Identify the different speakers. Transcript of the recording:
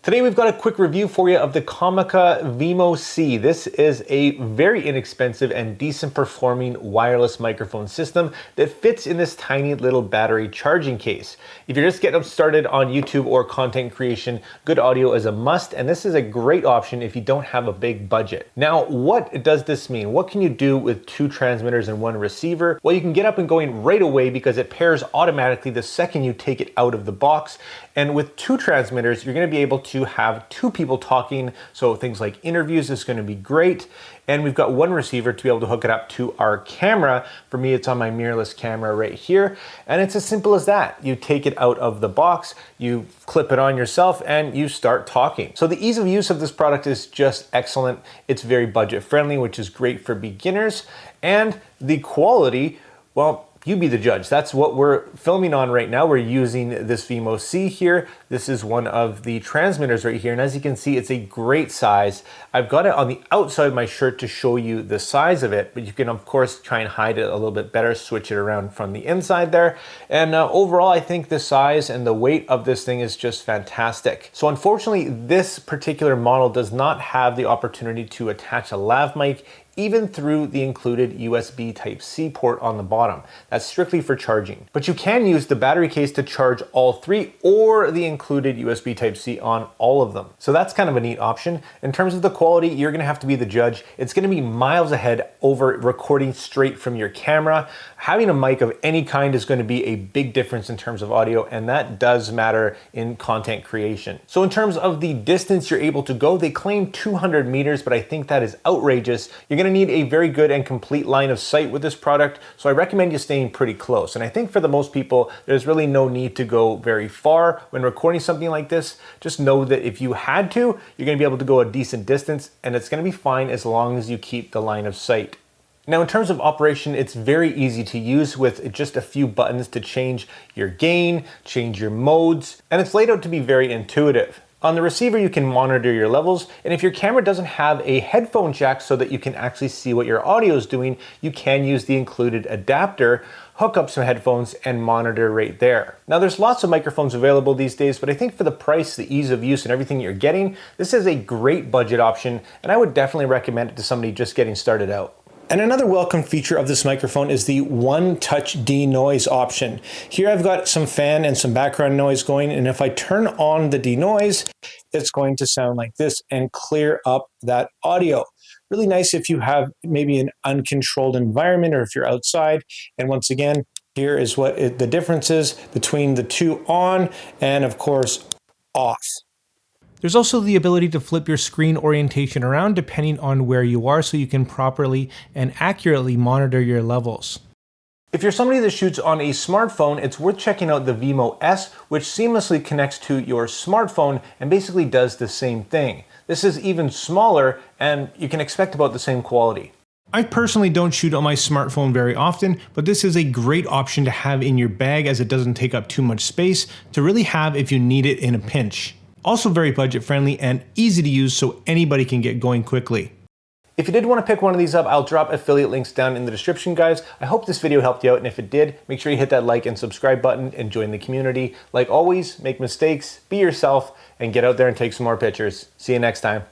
Speaker 1: Today we've got a quick review for you of the Comica Vimo C. This is a very inexpensive and decent performing wireless microphone system that fits in this tiny little battery charging case. If you're just getting started on YouTube or content creation, good audio is a must, and this is a great option if you don't have a big budget. Now, what does this mean? What can you do with two transmitters and one receiver? Well, you can get up and going right away because it pairs automatically the second you take it out of the box. And with two transmitters, you're going to be able to have two people talking, so things like interviews is going to be great. And we've got one receiver to be able to hook it up to our camera. For me, it's on my mirrorless camera right here, and it's as simple as that. You take it out of the box, you clip it on yourself, and you start talking. So the ease of use of this product is just excellent. It's very budget friendly, which is great for beginners, and the quality, well, you be the judge. That's what we're filming on right now. We're using this Vimo C here. This is one of the transmitters right here. And as you can see, it's a great size. I've got it on the outside of my shirt to show you the size of it, but you can of course try and hide it a little bit better, switch it around from the inside there. And overall, I think the size and the weight of this thing is just fantastic. So unfortunately, this particular model does not have the opportunity to attach a lav mic even through the included USB Type-C port on the bottom. That's strictly for charging. But you can use the battery case to charge all three or the included USB Type-C on all of them. So that's kind of a neat option. In terms of the quality, you're gonna have to be the judge. It's gonna be miles ahead over recording straight from your camera. Having a mic of any kind is gonna be a big difference in terms of audio, and that does matter in content creation. So in terms of the distance you're able to go, they claim 200 meters, but I think that is outrageous. You're gonna need a very good and complete line of sight with this product, so I recommend you staying pretty close. And I think for the most people, there's really no need to go very far when recording something like this. Just know that if you had to, you're gonna be able to go a decent distance, and it's gonna be fine as long as you keep the line of sight. Now, in terms of operation, it's very easy to use with just a few buttons to change your gain, change your modes, and it's laid out to be very intuitive. On the receiver, you can monitor your levels, and if your camera doesn't have a headphone jack so that you can actually see what your audio is doing, you can use the included adapter, hook up some headphones, and monitor right there. Now, there's lots of microphones available these days, but I think for the price, the ease of use, and everything you're getting, this is a great budget option, and I would definitely recommend it to somebody just getting started out. And another welcome feature of this microphone is the one-touch denoise option. Here I've got some fan and some background noise going, and if I turn on the denoise, it's going to sound like this and clear up that audio. Really nice if you have maybe an uncontrolled environment or if you're outside. And once again, here is what the difference is between the two on and of course off. There's also the ability to flip your screen orientation around depending on where you are so you can properly and accurately monitor your levels. If you're somebody that shoots on a smartphone, it's worth checking out the Vimo S, which seamlessly connects to your smartphone and basically does the same thing. This is even smaller and you can expect about the same quality. I personally don't shoot on my smartphone very often, but this is a great option to have in your bag as it doesn't take up too much space to really have if you need it in a pinch. Also very budget friendly and easy to use so anybody can get going quickly. If you did want to pick one of these up, I'll drop affiliate links down in the description, guys. I hope this video helped you out, and if it did, make sure you hit that like and subscribe button and join the community. Like always, make mistakes, be yourself, and get out there and take some more pictures. See you next time.